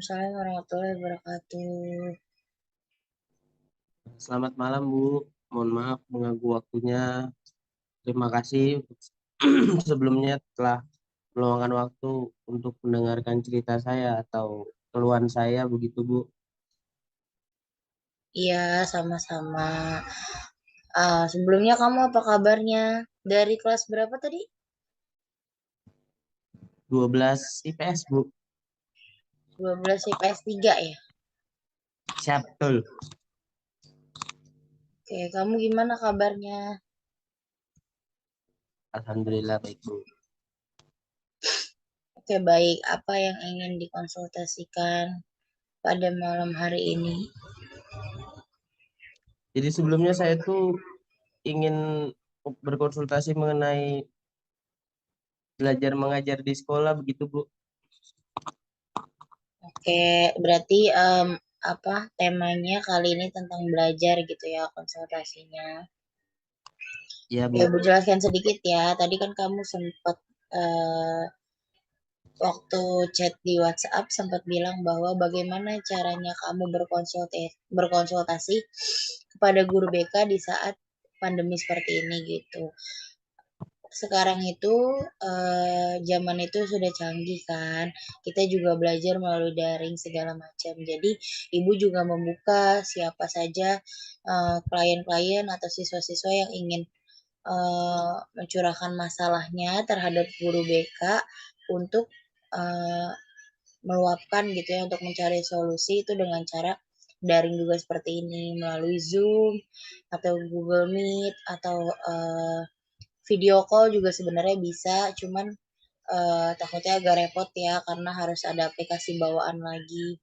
Waalaikumsalam warahmatullahi wabarakatuh. Selamat malam, Bu. Mohon maaf mengganggu waktunya. Terima kasih sebelumnya telah meluangkan waktu untuk mendengarkan cerita saya atau keluhan saya begitu, Bu. Iya, sama-sama. Sebelumnya kamu apa kabarnya? Dari kelas berapa tadi? 12 IPS, Bu. 12 IPS 3 ya? Siap, betul. Oke, kamu gimana kabarnya? Alhamdulillah baik, Bu. Oke, baik. Apa yang ingin dikonsultasikan pada malam hari ini? Jadi sebelumnya saya tuh ingin berkonsultasi mengenai belajar mengajar di sekolah begitu, Bu. Oke, berarti apa temanya kali ini tentang belajar gitu ya konsultasinya. Iya, Ya, Bu. Bu jelaskan sedikit ya. Tadi kan kamu sempat waktu chat di WhatsApp sempat bilang bahwa bagaimana caranya kamu berkonsultasi kepada guru BK di saat pandemi seperti ini gitu. Sekarang itu zaman itu sudah canggih kan. Kita juga belajar melalui daring segala macam. Jadi ibu juga membuka siapa saja klien-klien atau siswa-siswa yang ingin mencurahkan masalahnya terhadap guru BK untuk uh, meluapkan gitu ya untuk mencari solusi itu dengan cara daring juga seperti ini melalui Zoom atau Google Meet atau video call juga sebenarnya bisa, cuman takutnya agak repot ya karena harus ada aplikasi bawaan lagi.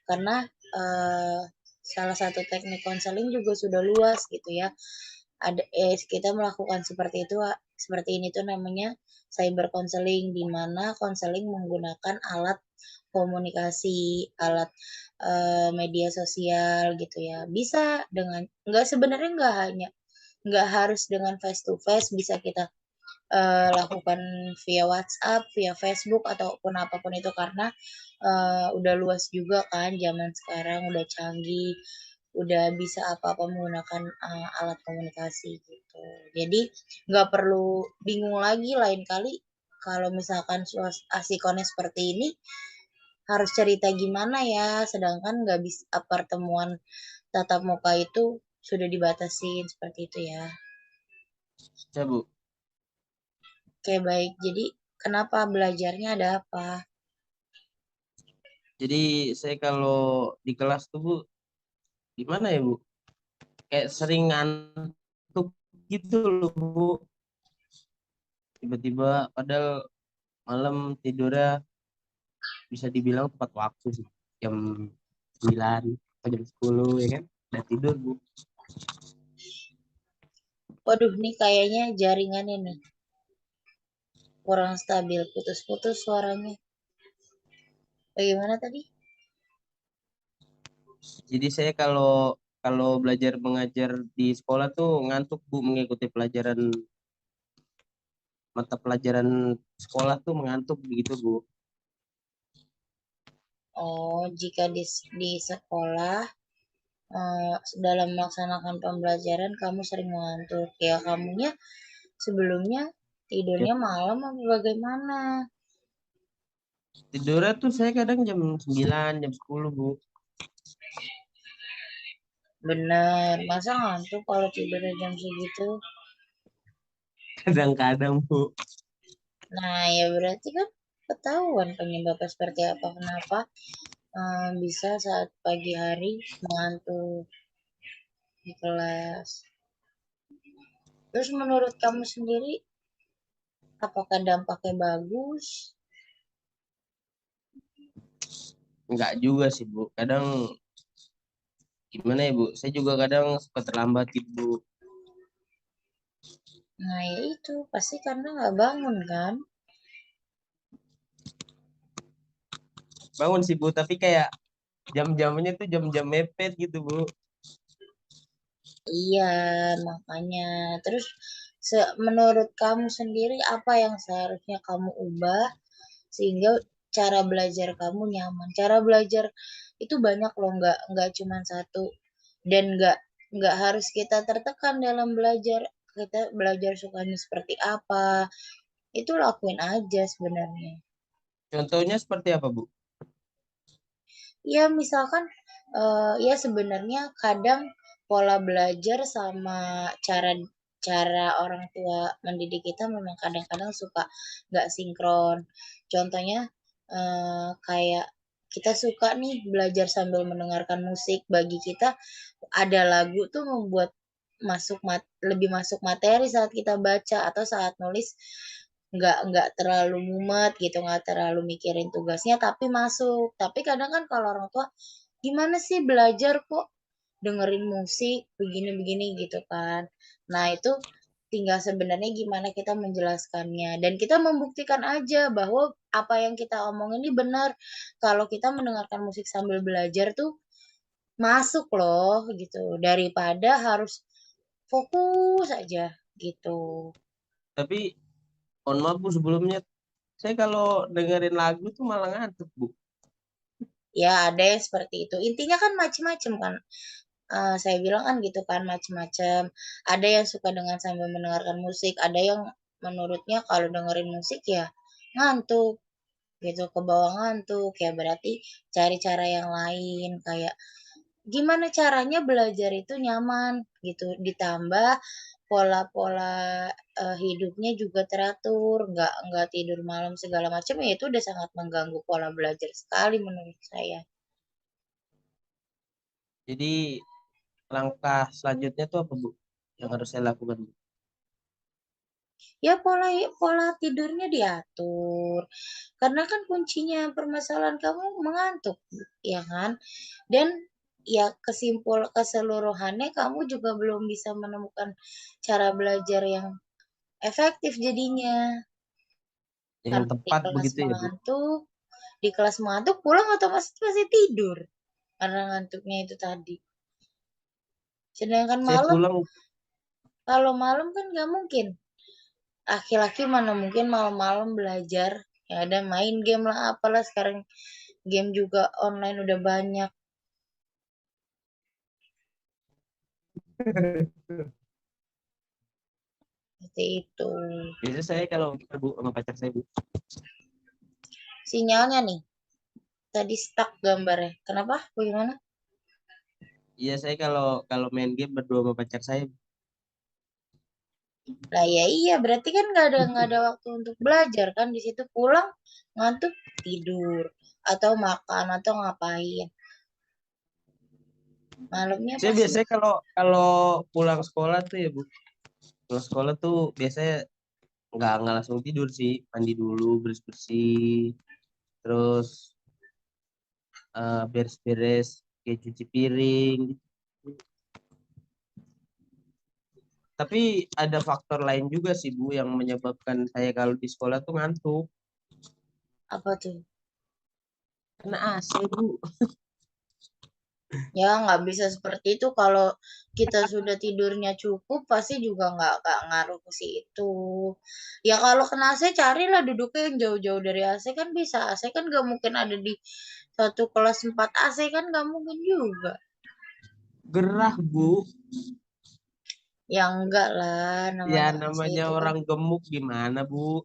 Karena uh, salah satu teknik konseling juga sudah luas gitu ya. Kita melakukan seperti ini tuh namanya cyber counseling, di mana konseling menggunakan alat komunikasi, alat media sosial gitu ya. Bisa dengan sebenarnya nggak harus dengan face to face, bisa kita lakukan via WhatsApp, via Facebook ataupun apapun itu karena udah luas juga kan zaman sekarang udah canggih, udah bisa apa-apa menggunakan alat komunikasi gitu. Jadi nggak perlu bingung lagi lain kali kalau misalkan asikonnya seperti ini harus cerita gimana ya, sedangkan nggak bisa pertemuan tatap muka itu sudah dibatasin seperti itu ya. Ya, Bu. Oke, baik. Jadi, kenapa belajarnya ada apa? Jadi saya kalau di kelas tuh, Bu, gimana ya, Bu? Kayak sering ngantuk gitu loh, Bu. Tiba-tiba padahal malam tidurnya bisa dibilang tepat waktu sih, jam 9 atau jam 10 ya kan, udah tidur, Bu. Waduh, nih kayaknya jaringannya nih kurang stabil, putus-putus suaranya. Bagaimana tadi? Jadi saya kalau kalau belajar mengajar di sekolah tuh ngantuk, Bu, mengikuti pelajaran mata pelajaran sekolah tuh mengantuk begitu, Bu. Oh, jika di sekolah dalam melaksanakan pembelajaran kamu sering mengantuk. Ya, kamunya sebelumnya Ya, tidurnya malam apa bagaimana? tidurnya tuh saya kadang jam 9 jam 10, Bu. Bener, masa ngantuk kalau tidurnya jam segitu? Kadang-kadang, Bu. Nah, ya berarti kan ketahuan penyebabnya seperti apa. Kenapa bisa saat pagi hari mengantuk di kelas. Terus menurut kamu sendiri, apakah dampaknya bagus? Enggak juga sih, Bu. Kadang gimana ya, Bu, saya juga kadang suka terlambat gitu, Bu. Nah, ya itu pasti karena nggak bangun kan? Bangun sih, Bu, tapi kayak jam-jamnya tuh jam-jam mepet gitu, Bu. Iya, makanya. Terus menurut kamu sendiri apa yang seharusnya kamu ubah sehingga cara belajar kamu nyaman. Cara belajar itu banyak loh, nggak cuma satu, dan nggak harus kita tertekan dalam belajar. Kita belajar sukanya seperti apa, itu lakuin aja sebenarnya. Contohnya seperti apa, Bu? Ya misalkan ya sebenarnya kadang pola belajar sama cara cara orang tua mendidik kita memang kadang-kadang suka nggak sinkron. Contohnya kayak kita suka nih belajar sambil mendengarkan musik. Bagi kita ada lagu tuh membuat lebih masuk materi saat kita baca, atau saat nulis nggak terlalu mumet gitu, nggak terlalu mikirin tugasnya tapi masuk. Tapi kadang kan kalau orang tua, gimana sih belajar kok dengerin musik begini-begini gitu kan. Nah itu tinggal sebenarnya gimana kita menjelaskannya, dan kita membuktikan aja bahwa apa yang kita omongin ini benar. Kalau kita mendengarkan musik sambil belajar tuh masuk loh gitu, daripada harus fokus aja gitu. Tapi mohon maaf Bu, sebelumnya saya kalau dengerin lagu tuh malah ngantuk, Bu. Ya ada yang seperti itu, intinya kan macem-macem kan. Saya bilang kan gitu kan, macem-macem. Ada yang suka dengan sambil mendengarkan musik, ada yang menurutnya kalau dengerin musik ya ngantuk gitu, ke bawah ngantuk. Ya berarti cari cara yang lain, kayak gimana caranya belajar itu nyaman gitu, ditambah pola-pola hidupnya juga teratur, nggak tidur malam segala macam, ya itu udah sangat mengganggu pola belajar sekali menurut saya. Jadi langkah selanjutnya tuh apa, Bu? Yang harus saya lakukan, Bu? Ya pola pola tidurnya diatur, karena kan kuncinya permasalahan kamu mengantuk, ya kan? Dan ya keseluruhannya kamu juga belum bisa menemukan cara belajar yang efektif jadinya. Yang Karena tepat begitu ya, Bu? di kelas mengantuk, pulang otomatis pasti tidur karena ngantuknya itu tadi. Sedangkan Saya malam, pulang, kalau malam kan nggak mungkin. Laki-laki mana mungkin malam-malam belajar. Ya ada main game lah, apalah sekarang game juga online udah banyak. Seperti itu. biasanya saya kalau Bu sama pacar saya, Bu. Sinyalnya nih, tadi stuck gambarnya. Kenapa? Bagaimana? Iya, saya kalau kalau main game berdua sama pacar saya. Lah ya iya, berarti kan nggak ada waktu untuk belajar kan, di situ pulang ngantuk tidur atau makan atau ngapain. Malamnya Saya pasti biasanya kalau kalau pulang sekolah tuh ya, Bu. Pulang sekolah tuh biasanya nggak langsung tidur sih, mandi dulu, beres-bersih, terus beres-beres kayak cuci piring gitu. Tapi ada faktor lain juga sih, Bu, yang menyebabkan saya kalau di sekolah tuh ngantuk. apa tuh? Karena AC, Bu. Ya nggak bisa seperti itu, kalau kita sudah tidurnya cukup pasti juga nggak ngaruh ke situ. Ya kalau kena AC carilah duduknya yang jauh-jauh dari AC, kan bisa. AC kan nggak mungkin ada di satu kelas 4 AC, kan nggak mungkin juga. Gerah, Bu. Ya enggak lah, Ya namanya AC namanya itu kan orang gemuk gimana, Bu?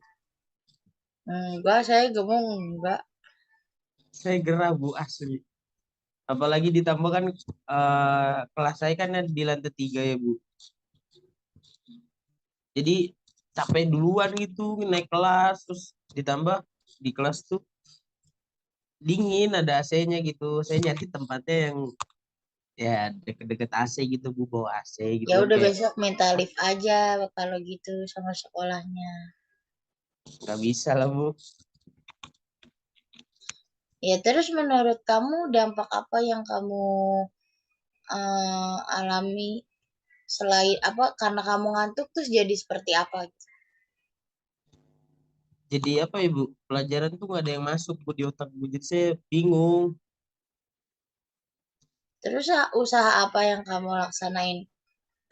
enggak, saya gemuk enggak. Saya gerah, Bu, asli. Apalagi ditambah kan kelas saya kan ada di lantai 3 ya, Bu. Jadi capek duluan gitu naik kelas, terus ditambah di kelas tuh dingin, ada AC-nya gitu. Saya nyari tempatnya yang ya deket-deket AC gitu, Bu, bawa AC gitu Ya kan, udah kayak besok minta lift aja kalau gitu sama sekolahnya. nggak bisa lah, Bu. Ya terus menurut kamu dampak apa yang kamu alami selain apa, karena kamu ngantuk terus jadi seperti apa gitu? Jadi apa ya, Bu, pelajaran tuh nggak ada yang masuk, Bu, di otak, Bu, jadi saya bingung. Terus usaha apa yang kamu laksanain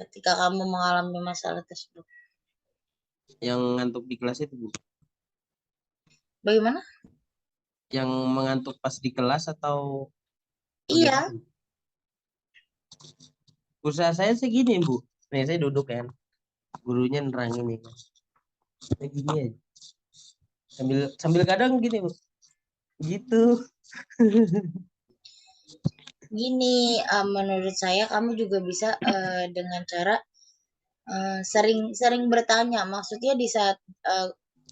ketika kamu mengalami masalah tersebut? Yang ngantuk di kelas itu, Bu. Bagaimana? Yang mengantuk pas di kelas atau bagaimana? Iya, Usaha saya sih gini, Bu. Nih, saya duduk kan. Gurunya nerangin nih. Kayak gini aja. Sambil sambil kadang gini, Bu. Gitu. gini, menurut saya kamu juga bisa dengan cara sering-sering bertanya. Maksudnya di saat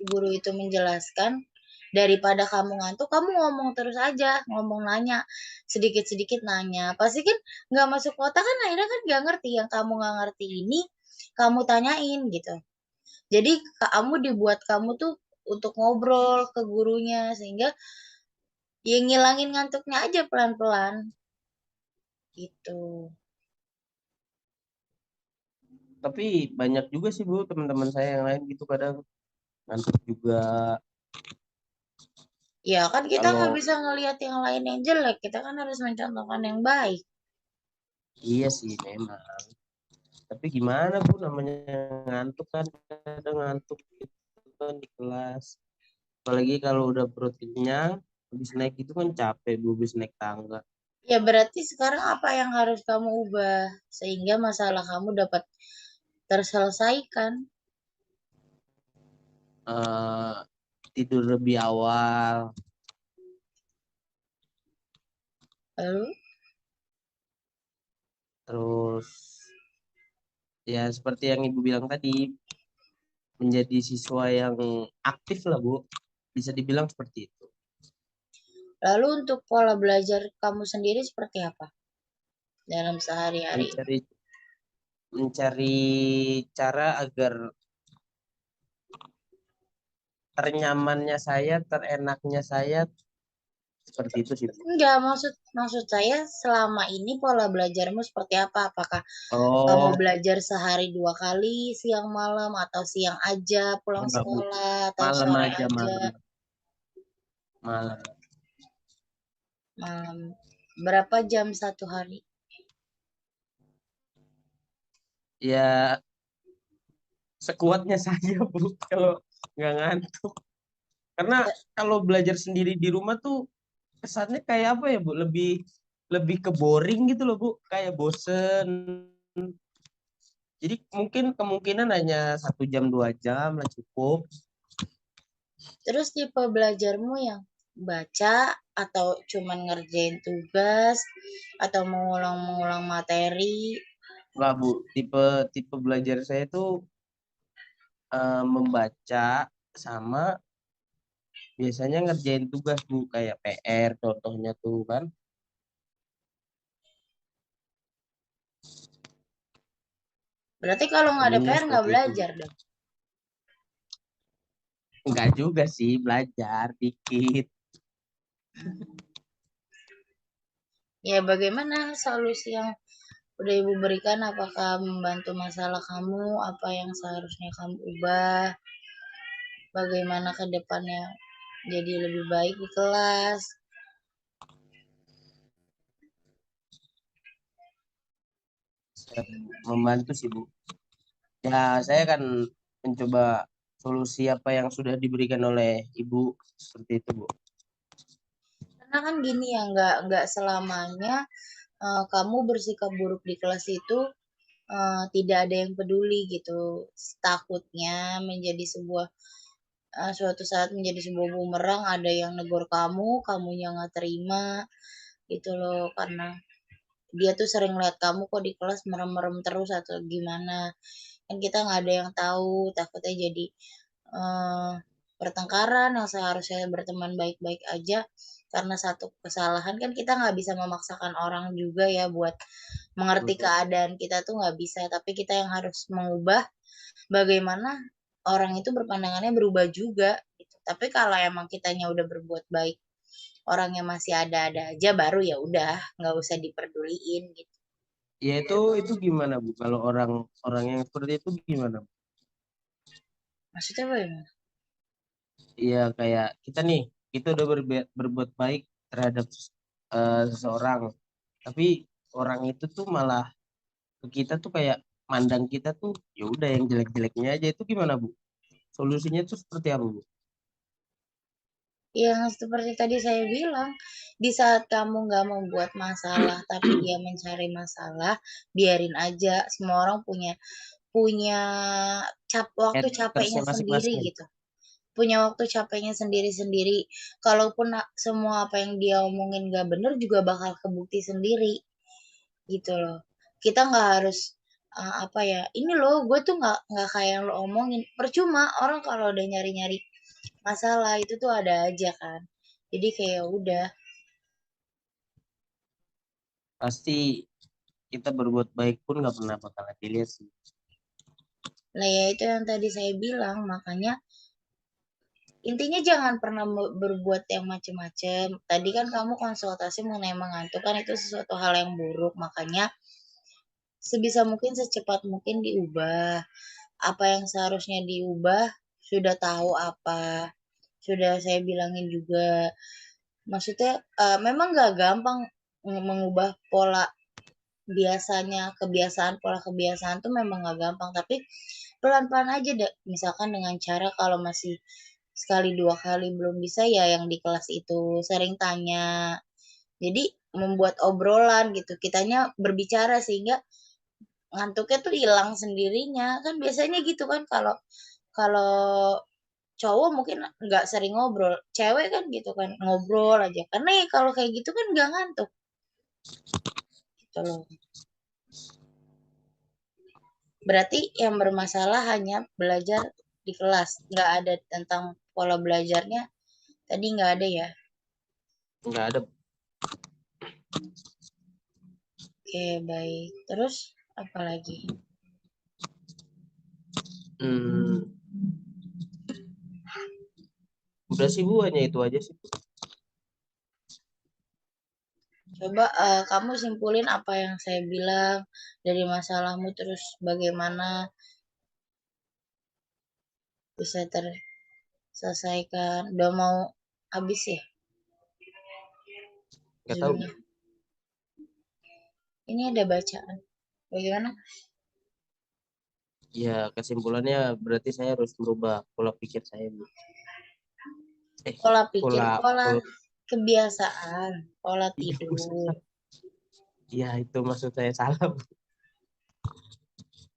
guru itu menjelaskan, daripada kamu ngantuk, kamu ngomong terus aja, ngomong nanya, sedikit-sedikit nanya. Pasti kan nggak masuk otak kan akhirnya kan nggak ngerti. Yang kamu nggak ngerti ini, kamu tanyain gitu. Jadi kamu dibuat kamu tuh untuk ngobrol ke gurunya sehingga ya ngilangin ngantuknya aja pelan-pelan gitu. Tapi banyak juga sih, Bu, teman-teman saya yang lain gitu kadang ngantuk juga. Ya kan kita nggak Kalau bisa ngelihat yang lain yang jelek, kita kan harus mencontohkan yang baik. iya sih memang. Tapi gimana, Bu, namanya ngantuk kan, kadang ngantuk gitu kan di kelas. Apalagi kalau udah perut kenyang, habis naik itu kan capek, Bu, habis naik tangga. Ya berarti sekarang apa yang harus kamu ubah sehingga masalah kamu dapat terselesaikan? eh Tidur lebih awal, Lalu, terus ya seperti yang Ibu bilang tadi, menjadi siswa yang aktif lah, Bu. Bisa dibilang seperti itu. lalu untuk pola belajar kamu sendiri seperti apa dalam sehari-hari? Mencari mencari cara agar ternyamannya saya, terenaknya saya seperti itu sih, Bu. Enggak, maksud maksud saya selama ini pola belajarmu seperti apa? Apakah kamu Oh, belajar sehari 2 kali, siang malam, atau siang aja pulang enggak, Bu. sekolah, atau Malam sore aja, aja malam. Malam. malam? Berapa jam satu hari? Ya, sekuatnya saja, Bu. Kalau nggak ngantuk. Karena kalau belajar sendiri di rumah tuh kesannya kayak apa ya, Bu? Lebih lebih ke boring gitu loh, Bu. Kayak bosen. Jadi mungkin kemungkinan hanya 1 jam 2 jam lah cukup. Terus tipe belajarmu yang baca atau cuman ngerjain tugas atau mengulang-mengulang materi? Lah, Bu, tipe tipe belajar saya tuh membaca sama biasanya ngerjain tugas, Bu, kayak PR contohnya tuh kan. Berarti kalau nggak ada Umumnya PR nggak seperti itu, Bu. belajar dong. Enggak juga sih, belajar dikit. Ya bagaimana solusi yang udah Ibu berikan? Apakah membantu masalah kamu? Apa yang seharusnya kamu ubah? Bagaimana ke depannya jadi lebih baik di kelas? Bisa membantu sih, Bu. Ya, saya akan mencoba solusi apa yang sudah diberikan oleh Ibu seperti itu, Bu. Karena kan gini ya, nggak selamanya kamu bersikap buruk di kelas itu tidak ada yang peduli gitu. Takutnya menjadi sebuah suatu saat menjadi sebuah bumerang, ada yang negor kamu, kamunya nggak terima gitu loh, karena dia tuh sering lihat kamu kok di kelas merem-merem terus atau gimana. Kan kita nggak ada yang tahu, takutnya jadi eh, pertengkaran yang seharusnya berteman baik-baik aja karena satu kesalahan. Kan kita nggak bisa memaksakan orang juga ya buat mengerti keadaan kita tuh nggak bisa, tapi kita yang harus mengubah bagaimana orang itu berpandangannya berubah juga gitu. Tapi kalau emang kitanya udah berbuat baik, orangnya masih ada-ada aja, baru ya udah nggak usah diperduliin gitu. Ya itu gimana, Bu? Kalau orang orang yang seperti itu gimana, Bu? Maksudnya bagaimana? Iya kayak kita nih, kita udah berbuat baik terhadap seseorang, tapi orang itu tuh malah ke kita tuh kayak mandang kita tuh ya udah yang jelek-jeleknya aja, itu gimana, Bu? Solusinya tuh seperti apa, Bu? Yang seperti tadi saya bilang, di saat kamu nggak mau buat masalah, tapi dia mencari masalah, biarin aja. Semua orang punya punya waktu capeknya Hatersnya sendiri masing-masing. gitu. Punya waktu capeknya sendiri-sendiri. Kalaupun semua apa yang dia omongin nggak bener juga bakal kebukti sendiri gitu loh. Kita nggak harus apa ya, ini loh gue tuh nggak kayak yang lo omongin. Percuma orang kalau udah nyari-nyari masalah itu tuh ada aja kan. Jadi kayak udah. Pasti kita berbuat baik pun nggak pernah bakalan dilihat sih. Nah ya itu yang tadi saya bilang, makanya intinya jangan pernah berbuat yang macem-macem. Tadi kan kamu konsultasi mengenai mengantuk kan itu sesuatu hal yang buruk, makanya sebisa mungkin secepat mungkin diubah. Apa yang seharusnya diubah sudah tahu apa, sudah saya bilangin juga. Maksudnya memang gak gampang mengubah pola biasanya, pola kebiasaan tuh memang gak gampang, tapi pelan-pelan aja deh. Misalkan dengan cara kalau masih sekali dua kali belum bisa ya yang di kelas itu sering tanya. Jadi membuat obrolan gitu. Kitanya berbicara sehingga ngantuknya tuh hilang sendirinya. Kan biasanya gitu kan kalau kalau cowok mungkin nggak sering ngobrol, cewek kan gitu kan ngobrol aja. Karena ya kalau kayak gitu kan nggak ngantuk gitu loh. Berarti yang bermasalah hanya belajar di kelas, nggak ada tentang pola belajarnya. Tadi nggak ada ya. Nggak ada. Oke, baik. Terus apa lagi? Hmm, udah sih Bu, hanya itu aja sih. Coba kamu simpulin apa yang saya bilang dari masalahmu terus bagaimana bisa terselesaikan. Udah mau habis ya Nggak tahu Bu. Zoom-nya. Ini ada bacaan. Bagaimana? Ya kesimpulannya berarti saya harus merubah pola pikir saya Bu. Eh, Pola pikir, pola pola pola kebiasaan, pola iya Bu. tidur. Ya itu maksud saya salah Bu.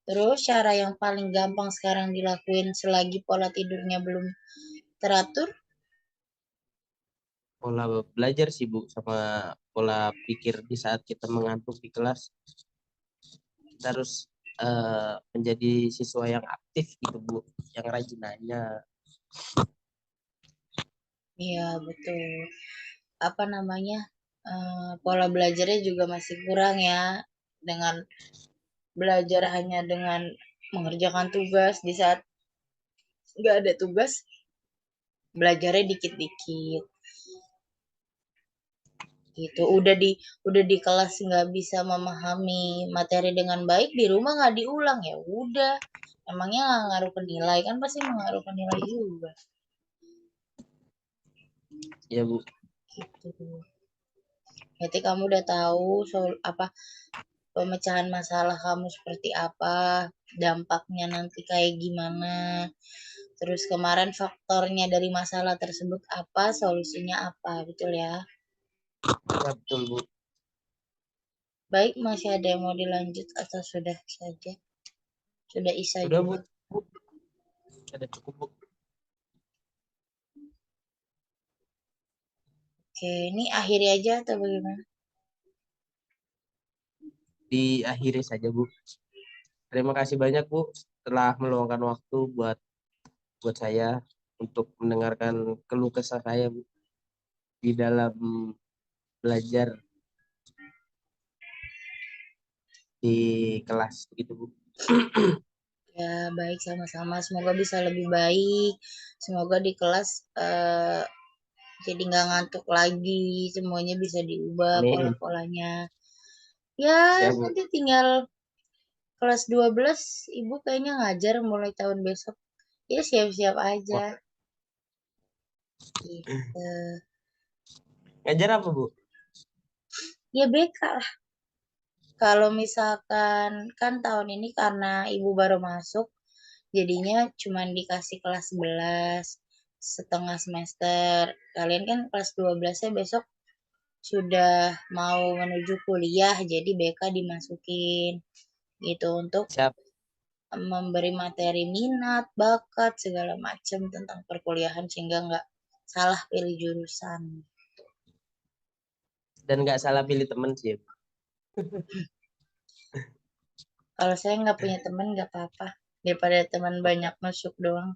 Terus cara yang paling gampang sekarang dilakuin selagi pola tidurnya belum teratur, Pola belajar sih Bu, sama pola pikir di saat kita mengantuk di kelas. Kita harus menjadi siswa yang aktif gitu Bu, yang rajin nanya. ya betul. Apa namanya? Pola belajarnya juga masih kurang ya. Dengan belajar hanya dengan mengerjakan tugas di saat nggak ada tugas, belajarnya dikit-dikit. Gitu. Udah di kelas nggak bisa memahami materi dengan baik, di rumah nggak diulang ya udah. Emangnya nggak ngaruh ke nilai kan pasti mengaruh ke nilai juga. Ya Bu. Gitu. Berarti kamu udah tahu soal apa pemecahan masalah kamu seperti apa, dampaknya nanti kayak gimana. Terus kemarin faktornya dari masalah tersebut apa, solusinya apa, betul ya? Ya betul Bu. Baik, masih ada yang mau dilanjut atau sudah saja? Sudah isa Udah Bu. juga. Bu. Ada cukup Bu. Oke, ini akhiri aja atau bagaimana? Diakhiri saja Bu. Terima kasih banyak Bu telah meluangkan waktu buat buat saya untuk mendengarkan keluh kesah saya Bu di dalam belajar di kelas gitu Bu. Ya, baik sama-sama. Semoga bisa lebih baik. Semoga di kelas jadi nggak ngantuk lagi. Semuanya bisa diubah Amin. pola-polanya. Ya, Siap Bu. nanti tinggal kelas 12 Ibu kayaknya ngajar mulai tahun besok. Ya, siap-siap aja. Wah, Gitu. ngajar apa Bu? Ya, BK lah. Kalau misalkan kan tahun ini karena Ibu baru masuk, jadinya cuman dikasih kelas 11. setengah semester. Kalian kan kelas 12-nya besok sudah mau menuju kuliah, jadi BK dimasukin gitu untuk Siap. memberi materi minat, bakat, segala macam tentang perkuliahan sehingga nggak salah pilih jurusan. Dan nggak salah pilih temen sih. Kalau saya nggak punya teman nggak apa-apa daripada teman banyak masuk doang.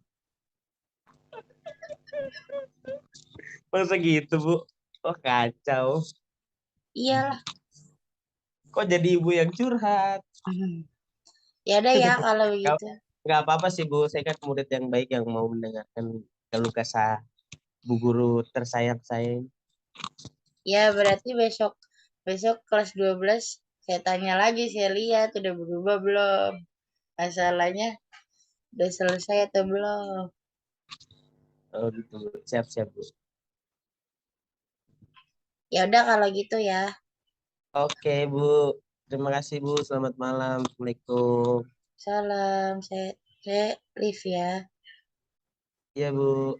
Masa gitu, Bu? Oh, kacau. Iyalah. Kok jadi ibu yang curhat? Ya udah ya kalau Nggak begitu. nggak apa-apa sih, Bu. Saya kan murid yang baik yang mau mendengarkan keluh kesah Bu Guru tersayang saya. Ya berarti besok besok kelas 12 saya tanya lagi, saya lihat udah berubah belum, masalahnya udah selesai atau belum. Oh, gitu. Siap-siap, Bu. Ya udah kalau gitu ya. Oke, Bu. Terima kasih, Bu. Selamat malam. Assalamualaikum. Salam, saya live ya. Iya, Bu.